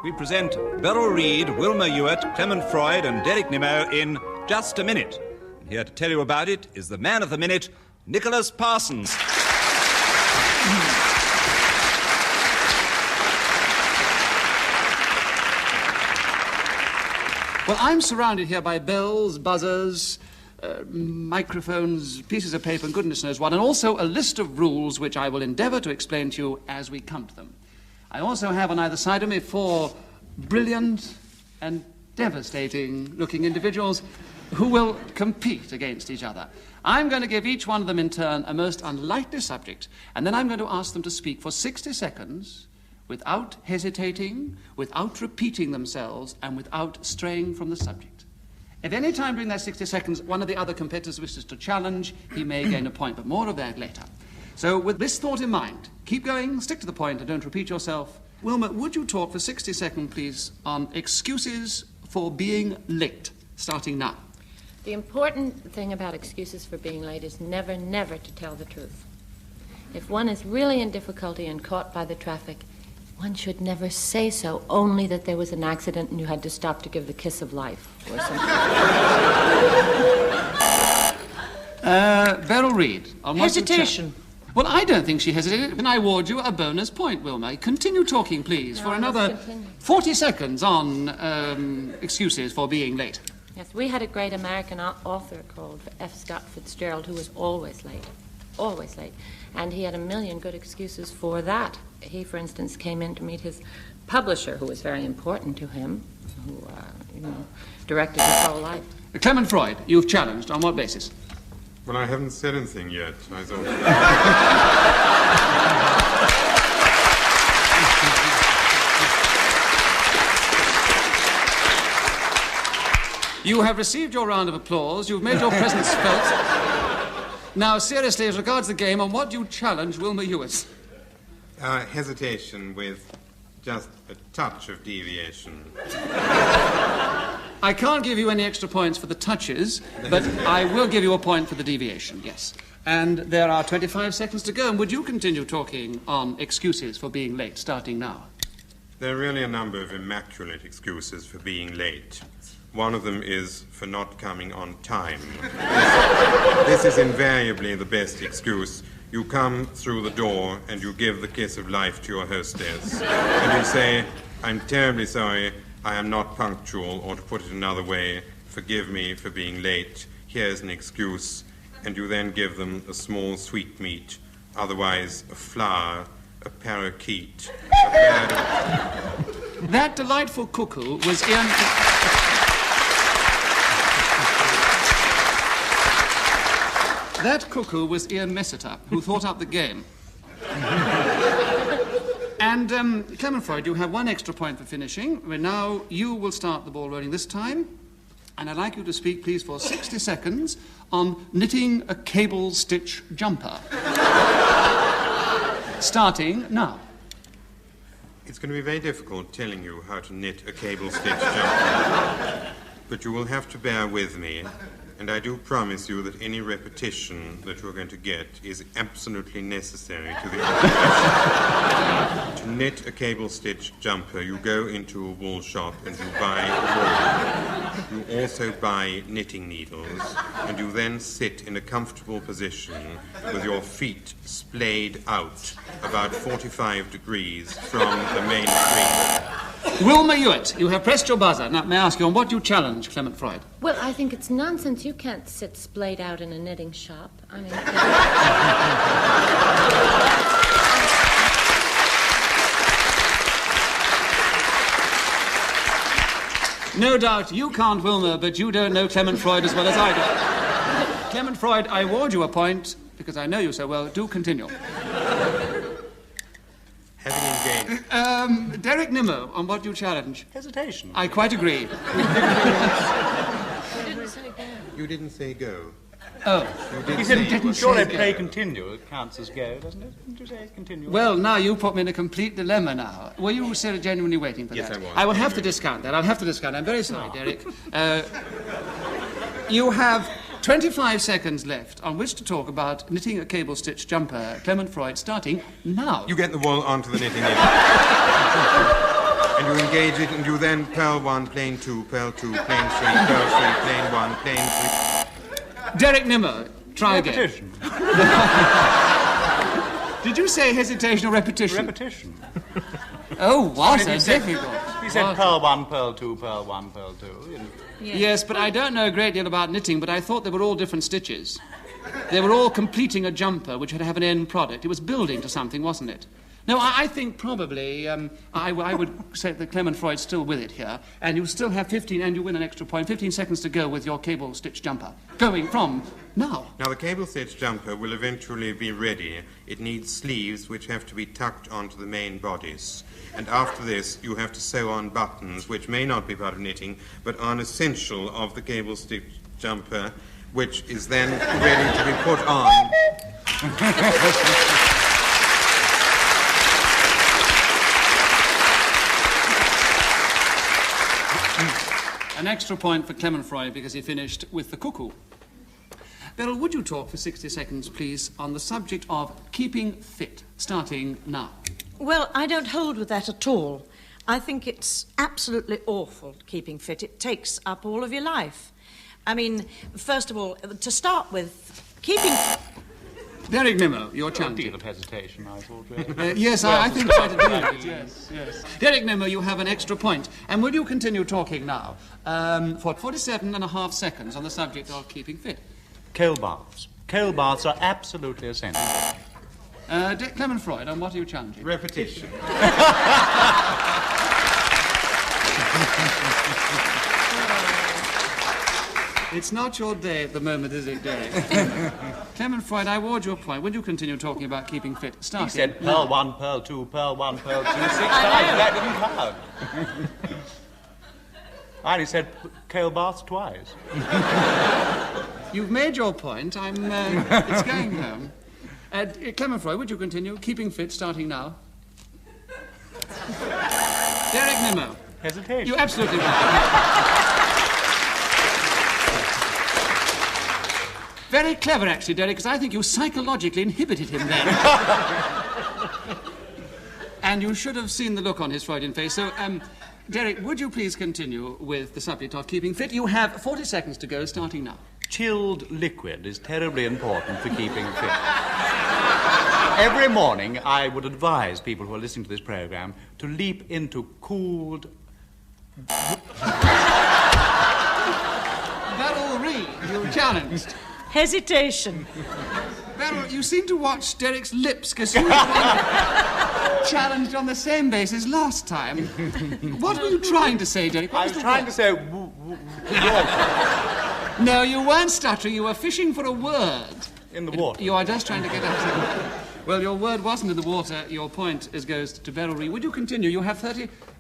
we present Beryl, Reid, Wilma, Ewart, Clement Freud and Derek Nimmo in Just a Minute. And here to tell you about it is the man of the minute, Nicholas Parsons. Well, I'm surrounded here by bells, buzzers, microphones, pieces of paper, and goodness knows what, and also a list of rules which I will endeavour to explain to you as we come to them. I also have on either side of me 4 brilliant and devastating-looking individuals who will compete against each other. I'm going to give each one of them in turn a most unlikely subject, and then I'm going to ask them to speak for 60 seconds without hesitating, without repeating themselves, and without straying from the subject. If any time during that 60 seconds one of the other competitors wishes to challenge, he may gain a point, but more of that later. So with this thought in mind, keep going, stick to the point, and don't repeat yourself. Wilma, would you talk for 60 seconds, please, on excuses for being late, starting now? The important thing about excuses for being late is never, never to tell the truth. If one is really in difficulty and caught by the traffic, one should never say so, only that there was an accident and you had to stop to give the kiss of life or something. Beryl, Reid. Hesitation. Well, I don't think she hesitated, and I award you a bonus point, Wilma. Continue talking, please, for another 40 seconds on excuses for being late. Yes, we had a great American author called F. Scott Fitzgerald who was always late. Always late. And he had a million good excuses for that. He, for instance, came in to meet his publisher, who was very important to him, who, directed his whole life. Clement Freud, you've challenged. On what basis? Well, I haven't said anything yet. I thought... You have received your round of applause. You've made your presence felt. Now, seriously, as regards the game, on what do you challenge Wilma Ewart? Hesitation with just a touch of deviation. I can't give you any extra points for the touches, but I will give you a point for the deviation, yes. And there are 25 seconds to go, and would you continue talking on excuses for being late, starting now? There are really a number of immaculate excuses for being late. One of them is for not coming on time. This is invariably the best excuse. You come through the door and you give the kiss of life to your hostess. And you say, "I'm terribly sorry, I am not punctual," or to put it another way, "Forgive me for being late. Here's an excuse." And you then give them a small sweetmeat, otherwise a flower, a parakeet, a bird of... That delightful cuckoo was Ian... That cuckoo was Ian Messiter, who thought up the game. And, Clement Freud, you have 1 extra point for finishing. Now you will start the ball rolling this time. And I'd like you to speak, please, for 60 seconds on knitting a cable-stitch jumper. Starting now. It's going to be very difficult telling you how to knit a cable-stitch jumper. But you will have to bear with me. And I do promise you that any repetition that you're going to get is absolutely necessary to the operation. To knit a cable-stitch jumper, you go into a wool shop and you buy wool. You also buy knitting needles, and you then sit in a comfortable position with your feet splayed out about 45 degrees from the main screen. Wilma Ewart, you have pressed your buzzer. Now, may I ask you, on what do you challenge Clement Freud? Well, I think it's nonsense. You can't sit splayed out in a knitting shop. I mean... No doubt you can't, Wilma, but you don't know Clement Freud as well as I do. Clement Freud, I award you a point, because I know you so well. Do continue. Having engaged... Derek Nimmo, on what do you challenge? Hesitation. I quite agree. You didn't say go. Oh. You didn't surely play continue. It counts as go, doesn't it? Didn't you say continue? Well, now you put me in a complete dilemma now. Were you genuinely waiting for Yes, that? I was. I will have to discount that. I'll have to discount. I'm very sorry, Derek. You have 25 seconds left on which to talk about knitting a cable-stitch jumper. Clement Freud, starting now. You get the wool onto the knitting needle. And you engage it, and you then pearl 1, plane 2, pearl 2, plane 3, pearl 3, plane 1, plane 3. Derek Nimmo, try Repetition. again. Did you say hesitation or repetition? Repetition. Oh, what He a said- difficult. He said pearl 1, pearl 2, pearl 1, pearl 2. You know. Yes, but I don't know a great deal about knitting, but I thought they were all different stitches. They were all completing a jumper which had to have an end product. It was building to something, wasn't it? No, I think probably, I would say that Clement Freud's still with it here, and you still have 15, and you win an extra point, 15 seconds to go with your cable stitch jumper. Going from now. Now, the cable stitch jumper will eventually be ready. It needs sleeves which have to be tucked onto the main bodice. And after this, you have to sew on buttons, which may not be part of knitting, but are an essential of the cable stitch jumper, which is then ready to be put on. An extra point for Clement Freud because he finished with the cuckoo. Beryl, would you talk for 60 seconds, please, on the subject of keeping fit, starting now? Well, I don't hold with that at all. I think it's absolutely awful keeping fit. It takes up all of your life. I mean, first of all, to start with, keeping... Derek Nimmo, your A challenge. deal of hesitation, I thought. Really. Yes, I think quite a deal. Yes, yes. Derek Nimmo, you have an extra point. And will you continue talking now for 47.5 seconds on the subject of keeping fit? Cold baths. Cold baths are absolutely essential. Clement Freud, on what are you challenging? Repetition. It's not your day at the moment, is it, Derek? Clement Freud, I award you a point. Will you continue talking about keeping fit? Starting. He said pearl 1, pearl 2, pearl 1, pearl 2, 6 times. That didn't count. And he said cold baths twice. You've made your point. It's going home. Clement Freud, would you continue? Keeping fit, starting now. Derek Nimmo. Hesitation. You're absolutely right. Very clever, actually, Derek, because I think you psychologically inhibited him then. And you should have seen the look on his Freudian face. So, Derek, would you please continue with the subject of keeping fit? You have 40 seconds to go, starting now. Chilled liquid is terribly important for keeping fit. Every morning, I would advise people who are listening to this program to leap into cooled... Beryl Reid, you're challenged. Hesitation. Beryl, you seem to watch Derek's lips because you were challenged on the same basis last time. What were you trying to say, Derek? I was trying to say... No, you weren't stuttering. You were fishing for a word. In the water. You are just trying to get out. Well, your word wasn't in the water. Your point goes to Beryl Reid. Would you continue? You have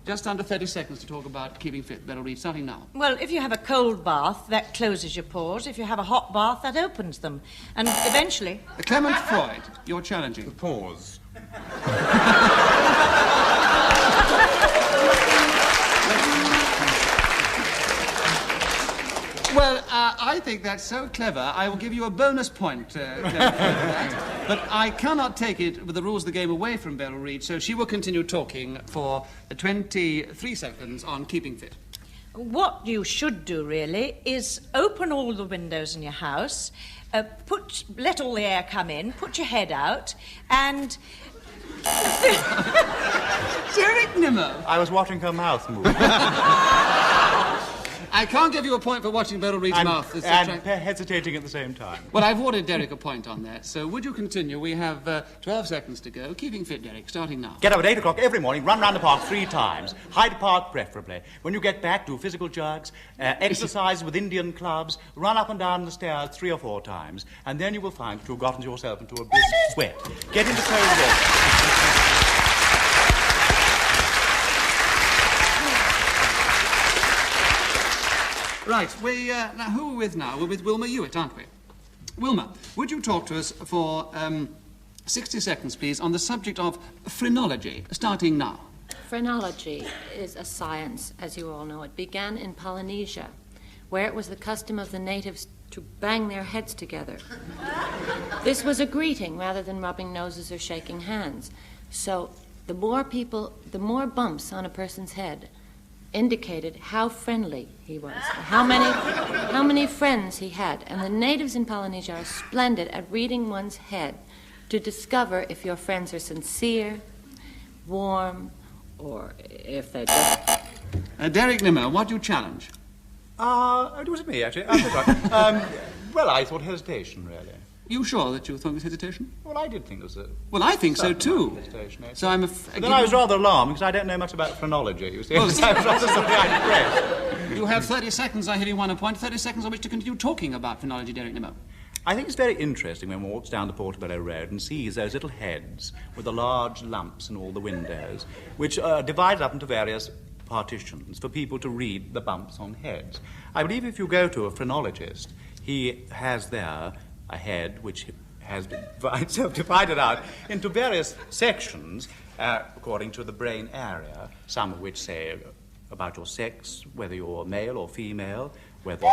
just under 30 seconds to talk about keeping fit, Beryl Reid, starting now. Well, if you have a cold bath, that closes your pores. If you have a hot bath, that opens them. And eventually... Clement Freud, you're challenging. Pause. Well, I think that's so clever, I will give you a bonus point, Clement, for that. But I cannot take it with the rules of the game away from Beryl Reid, so she will continue talking for 23 seconds on keeping fit. What you should do, really, is open all the windows in your house, let all the air come in, put your head out, and... Derek Nimmo! I was watching her mouth move. I can't give you a point for watching Beryl Reid's mouth. And hesitating at the same time. Well, I've awarded Derek a point on that, so would you continue? We have 12 seconds to go. Keeping fit, Derek, starting now. Get up at 8 o'clock every morning, run round the park 3 times. Hyde Park preferably. When you get back, do physical jogs, exercise with Indian clubs, run up and down the stairs 3 or 4 times, and then you will find that you have gotten yourself into a brisk sweat. Get into cold water. Right, now who are we with now? We're with Wilma Ewart, aren't we? Wilma, would you talk to us for 60 seconds, please, on the subject of phrenology, starting now? Phrenology is a science, as you all know. It began in Polynesia, where it was the custom of the natives to bang their heads together. This was a greeting rather than rubbing noses or shaking hands. So the more bumps on a person's head indicated how friendly he was, how many friends he had. And the natives in Polynesia are splendid at reading one's head to discover if your friends are sincere, warm, or if they're just... Derek Nimmo, what do you challenge? It was me, actually. Well, I thought hesitation, really. You sure that you thought it was hesitation? Well, I did think it was a... Well, I think so too. So I'm Then I was rather alarmed because I don't know much about phrenology, you see. Well, So I was rather sorry I'd pressed. You have 30 seconds, I hear you want a point, 30 seconds on which to continue talking about phrenology, Derek Nimmo. I think it's very interesting when one walks down the Portobello Road and sees those little heads with the large lumps in all the windows, which are divided up into various partitions for people to read the bumps on heads. I believe if you go to a phrenologist, he has there a head which has been divided out into various sections according to the brain area, some of which say about your sex, whether you're male or female, whether...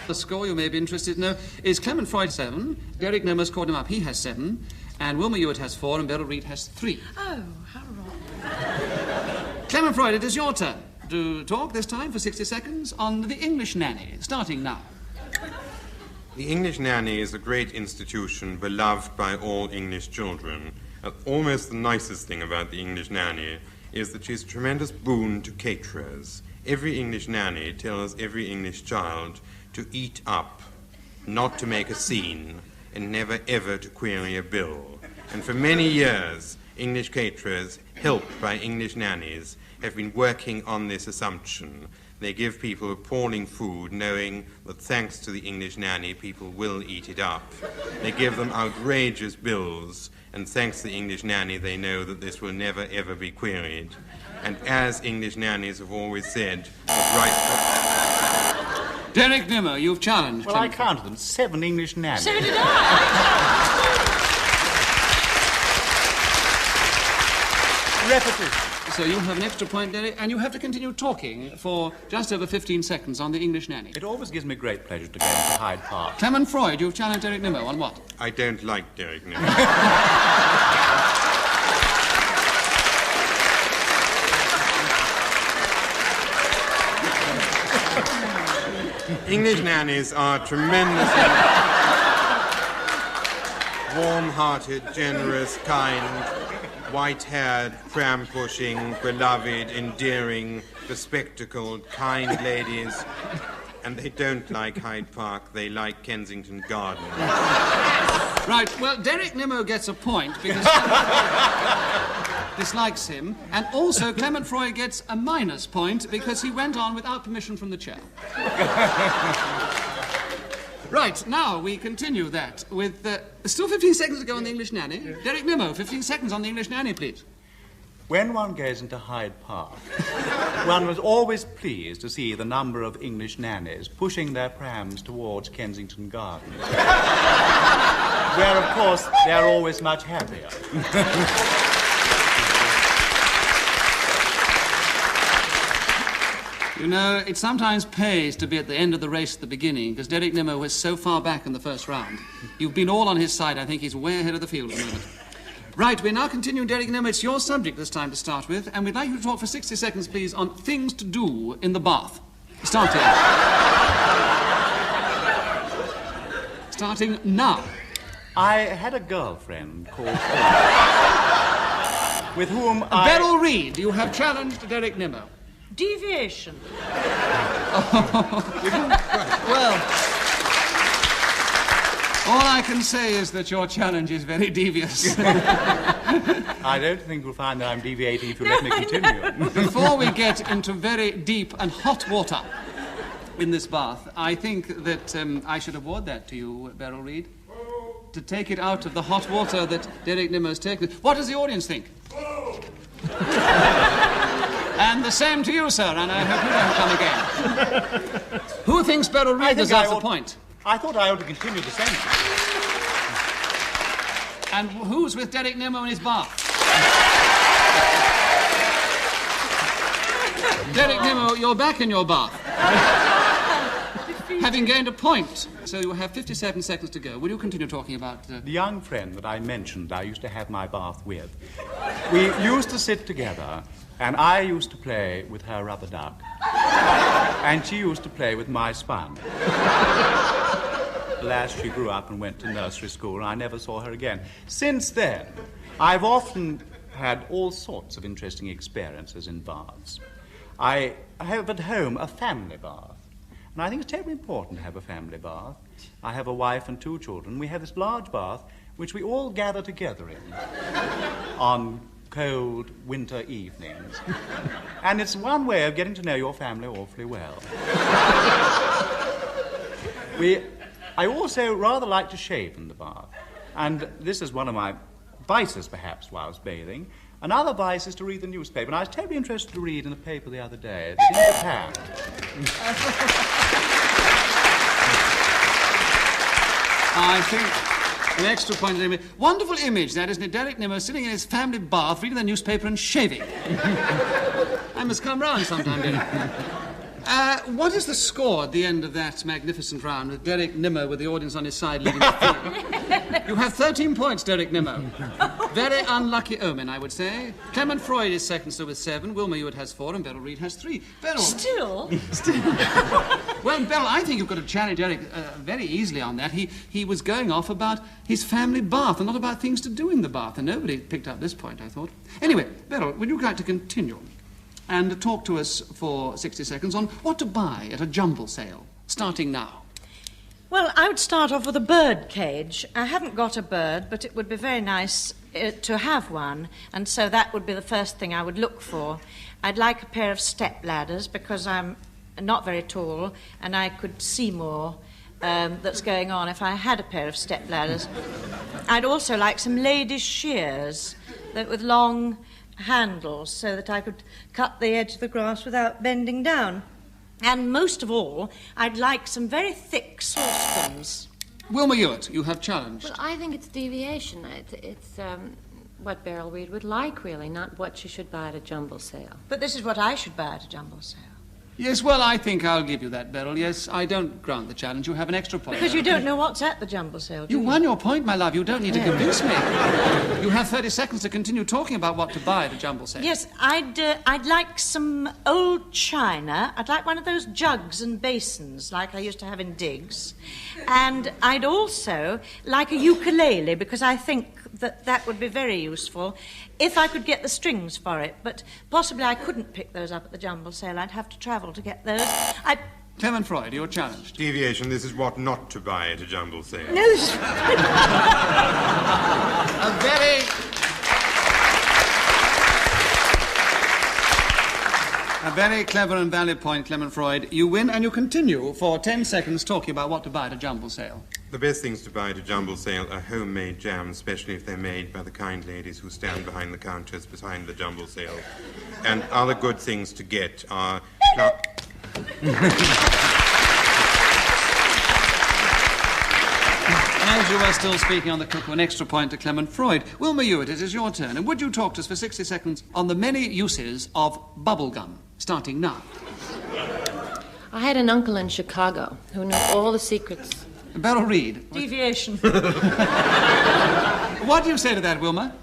The score, you may be interested to know, is Clement Freud 7, Derek Nimmo's called him up, he has 7, and Wilma Ewart has 4, and Beryl Reid has 3. Oh, how wrong. Clement Freud, it is your turn to talk this time for 60 seconds on the English Nanny, starting now. The English Nanny is a great institution beloved by all English children. Almost the nicest thing about the English Nanny is that she's a tremendous boon to caterers. Every English nanny tells every English child to eat up, not to make a scene, and never ever to query a bill. And for many years, English caterers, helped by English nannies, have been working on this assumption. They give people appalling food, knowing that thanks to the English nanny, people will eat it up. They give them outrageous bills, and thanks to the English nanny, they know that this will never ever be queried. And as English nannies have always said, Derek Nimmo, you've challenged. Well, I counted them, 7 English nannies. So did I. Repetition. So you have an extra point, Derek, and you have to continue talking for just over 15 seconds on the English Nanny. It always gives me great pleasure to go to Hyde Park. Clement Freud, you've challenged Derek Nimmo on what? I don't like Derek Nimmo. English nannies are tremendously warm-hearted, generous, kind, white-haired, pram-pushing, beloved, endearing, bespectacled, kind ladies. And they don't like Hyde Park, they like Kensington Gardens. Right, well, Derek Nimmo gets a point because dislikes him, and also Clement Freud gets a minus point because he went on without permission from the chair. Right, now we continue that with... still 15 seconds to go on the English Nanny. Derek Nimmo, 15 seconds on the English Nanny, please. When one goes into Hyde Park, one was always pleased to see the number of English nannies pushing their prams towards Kensington Gardens, where, of course, they're always much happier. You know, it sometimes pays to be at the end of the race at the beginning, because Derek Nimmo was so far back in the first round. You've been all on his side. I think he's way ahead of the field at the moment. Right, we now continue, Derek Nimmo. It's your subject this time to start with, and we'd like you to talk for 60 seconds, please, on things to do in the bath. Start here. Starting now. I had a girlfriend called Wilma, with whom I... Beryl Reid, you have challenged Derek Nimmo. Deviation. Well, all I can say is that your challenge is very devious. I don't think you'll find that I'm deviating if you let me continue. Before we get into very deep and hot water in this bath, I think that I should award that to you, Beryl Reid, to take it out of the hot water that Derek Nimmo's taken. What does the audience think? And the same to you, sir, and I hope you don't come again. Who thinks Beryl Reid deserves a point? I thought I ought to continue the sentence. And who's with Derek Nimmo in his bath? Derek Nimmo, you're back in your bath. feet. Having gained a point, so you have 57 seconds to go. Will you continue talking about... The young friend that I mentioned I used to have my bath with. We used to sit together, and I used to play with her rubber duck. And she used to play with my sponge. Alas, she grew up and went to nursery school, and I never saw her again. Since then, I've often had all sorts of interesting experiences in baths. I have at home a family bath, and I think it's terribly important to have a family bath. I have a wife and 2 children. We have this large bath which we all gather together in on cold winter evenings. And it's one way of getting to know your family awfully well. I also rather like to shave in the bath, and this is one of my vices, perhaps, whilst bathing. Another vice is to read the newspaper, and I was terribly interested to read in the paper the other day that in Japan... I think an extra point. Wonderful image, that, isn't it? Derek Nimmo sitting in his family bath, reading the newspaper and shaving. I must come round sometime, Derek. What is the score at the end of that magnificent round with Derek Nimmo with the audience on his side leading the field? You have 13 points, Derek Nimmo. Very unlucky omen, I would say. Clement Freud is second, so with 7. Wilma Ewart has 4, and Beryl Reid has 3. Beryl. Still? Well, Beryl, I think you've got to challenge Derek very easily on that. He was going off about his family bath and not about things to do in the bath, and nobody picked up this point, I thought. Anyway, Beryl, would you like to continue and talk to us for 60 seconds on what to buy at a jumble sale, starting now? Well, I would start off with a bird cage. I haven't got a bird, but it would be very nice to have one, and so that would be the first thing I would look for. I'd like a pair of step ladders because I'm not very tall and I could see more that's going on if I had a pair of step ladders. I'd also like some ladies' shears with long handles so that I could cut the edge of the grass without bending down. And most of all, I'd like some very thick saucepans. Wilma Ewart, you have challenged. Well, I think it's deviation. It's what Beryl Reid would like, really, not what she should buy at a jumble sale. But this is what I should buy at a jumble sale. Yes, well, I think I'll give you that, Beryl. Yes, I don't grant the challenge. You have an extra point. Because you don't know what's at the jumble sale, do you? You won your point, my love. You don't need to convince me. You have 30 seconds to continue talking about what to buy at a jumble sale. Yes, I'd like some old china. I'd like one of those jugs and basins like I used to have in digs. And I'd also like a ukulele because I think that would be very useful if I could get the strings for it. But possibly I couldn't pick those up at the jumble sale. I'd have to travel to get those. Clement Freud, you're challenged. Deviation, this is what not to buy at a jumble sale. No, this is... A very clever and valid point, Clement Freud. You win and you continue for 10 seconds talking about what to buy at a jumble sale. The best things to buy at a jumble sale are homemade jams, especially if they're made by the kind ladies who stand behind the counters behind the jumble sale. And other good things to get are... As you were still speaking on the cook, an extra point to Clement Freud. Wilma Ewart, it is your turn. And would you talk to us for 60 seconds on the many uses of bubble gum, starting now? I had an uncle in Chicago who knew all the secrets. Beryl Reid. Deviation. What do you say to that, Wilma?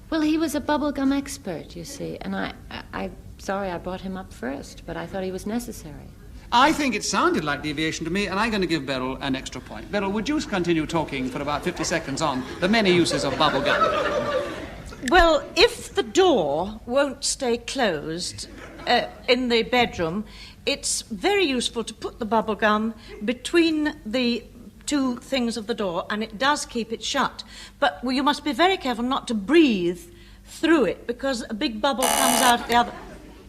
Well, he was a bubblegum expert, you see, and I'm sorry I brought him up first, but I thought he was necessary. I think it sounded like deviation to me, and I'm going to give Beryl an extra point. Beryl, would you continue talking for about 50 seconds on the many uses of bubble gum? Well, if the door won't stay closed in the bedroom, it's very useful to put the bubble gum between the 2 things of the door, and it does keep it shut. But you must be very careful not to breathe through it, because a big bubble comes out at the other...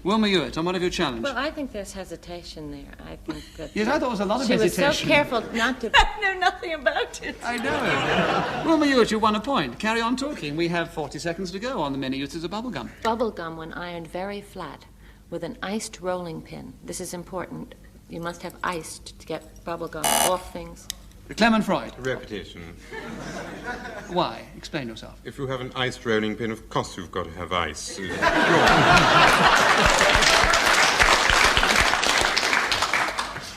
Wilma Ewart, on what have you challenged? Well, I think there's hesitation there. I think that... Yes, I thought there was a lot of she hesitation. was so careful not to... I know nothing about it. I know. Wilma Ewart, you won a point. Carry on talking. We have 40 seconds to go on the many uses of bubble gum. Bubble gum, when ironed very flat, with an iced rolling pin. This is important. You must have iced to get bubble gum off things. Clement Freud. Repetition. Why? Explain yourself. If you have an iced rolling pin, of course you've got to have ice.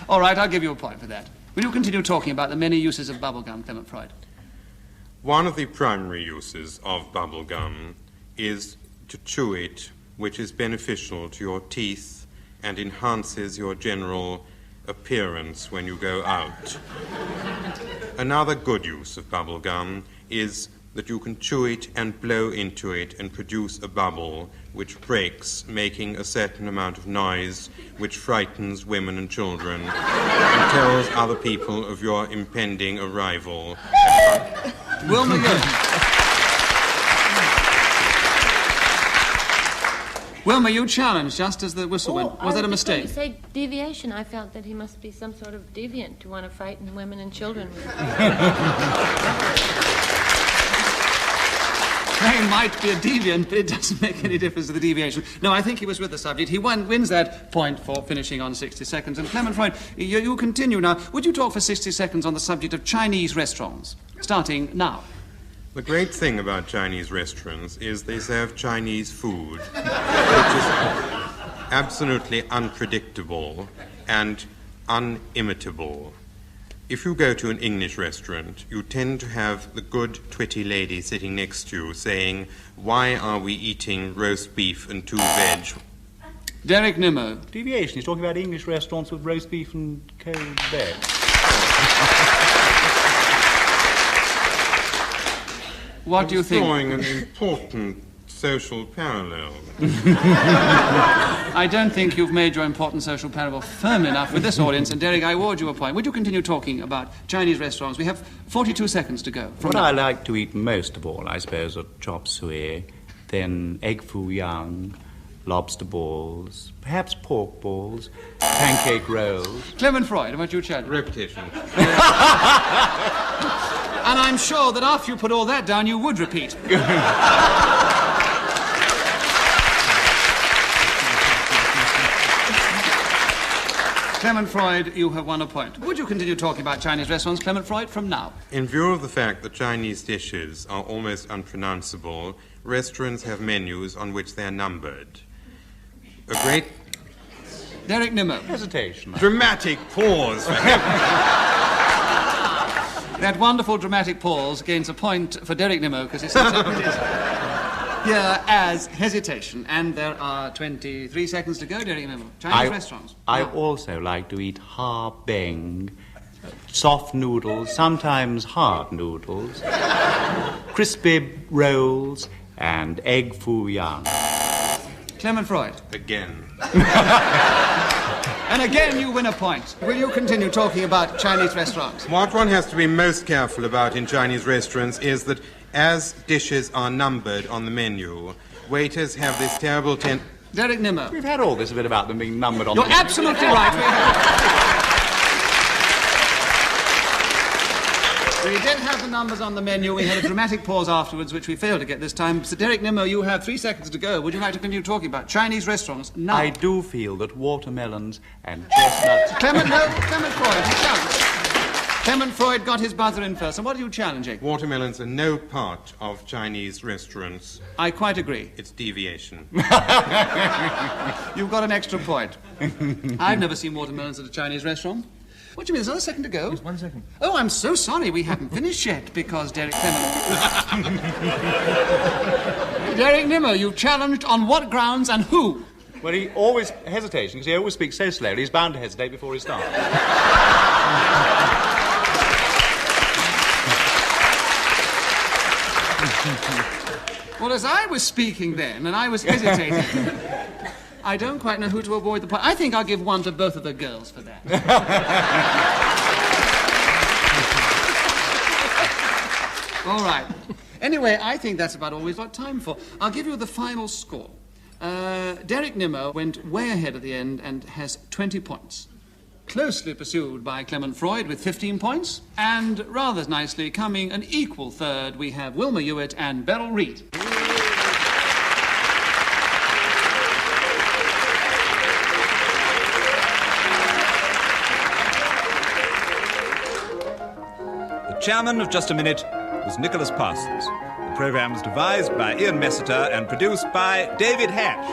All right, I'll give you a point for that. Will you continue talking about the many uses of bubblegum, Clement Freud? One of the primary uses of bubblegum is to chew it, which is beneficial to your teeth and enhances your general appearance when you go out. Another good use of bubblegum is that you can chew it and blow into it and produce a bubble which breaks, making a certain amount of noise which frightens women and children and tells other people of your impending arrival. Wilma, Wilma, you challenged just as the whistle went. Was that a mistake? You say deviation. I felt that he must be some sort of deviant to want to frighten women and children. He might be a deviant, but it doesn't make any difference to the deviation. No, I think he was with the subject. He wins that point for finishing on 60 seconds. And Clement Freud, you continue now. Would you talk for 60 seconds on the subject of Chinese restaurants, starting now? The great thing about Chinese restaurants is they serve Chinese food, which is absolutely unpredictable and unimitable. If you go to an English restaurant, you tend to have the good, twitty lady sitting next to you saying, "Why are we eating roast beef and 2 veg?" Derek Nimmo. Deviation. He's talking about English restaurants with roast beef and cold veg. What do you think? Drawing an important social parallel. I don't think you've made your important social parable firm enough with this audience, and Derek, I award you a point. Would you continue talking about Chinese restaurants? We have 42 seconds to go. What I like to eat most of all, I suppose, are chop suey, then egg foo young, lobster balls, perhaps pork balls, pancake rolls. Clement Freud, about you, Chad? Repetition. And I'm sure that after you put all that down, you would repeat. Clement Freud, you have won a point. Would you continue talking about Chinese restaurants, Clement Freud, from now? In view of the fact that Chinese dishes are almost unpronounceable, restaurants have menus on which they are numbered. A great... Derek Nimmo. Hesitation. Dramatic pause. That wonderful dramatic pause gains a point for Derek Nimmo because it's interpreted here as hesitation. And there are 23 seconds to go, Derek Nimmo. Chinese restaurants. I also like to eat ha beng, soft noodles, sometimes hard noodles, crispy rolls, and egg foo young. Clement Freud. Again. And again, you win a point. Will you continue talking about Chinese restaurants? What one has to be most careful about in Chinese restaurants is that as dishes are numbered on the menu, waiters have this terrible Derek Nimmo. We've had all this bit about them being numbered on You're the menu. absolutely right. We did have the numbers on the menu. We had a dramatic pause afterwards, which we failed to get this time. So, Derek Nimmo, you have 3 seconds to go. Would you like to continue talking about Chinese restaurants now? I do feel that watermelons and chestnuts... Clement Freud, you challenged. Clement Freud got his buzzer in first. And what are you challenging? Watermelons are no part of Chinese restaurants. I quite agree. It's deviation. You've got an extra point. I've never seen watermelons at a Chinese restaurant. What do you mean? There's another second to go? Just 1 second. Oh, I'm so sorry. We haven't finished yet because Derek Clement... Derek Nimmo, you've challenged on what grounds and who? Well, he always hesitates because he always speaks so slowly. He's bound to hesitate before he starts. Well, as I was speaking then, and I was hesitating, I don't quite know who to avoid the point. I think I'll give one to both of the girls for that. All right. Anyway, I think that's about all we've got time for. I'll give you the final score. Derek Nimmo went way ahead at the end and has 20 points. Closely pursued by Clement Freud with 15 points. And rather nicely, coming an equal third, we have Wilma Ewart and Beryl Reid. The chairman of Just a Minute was Nicholas Parsons. The programme was devised by Ian Messiter and produced by David Hatch.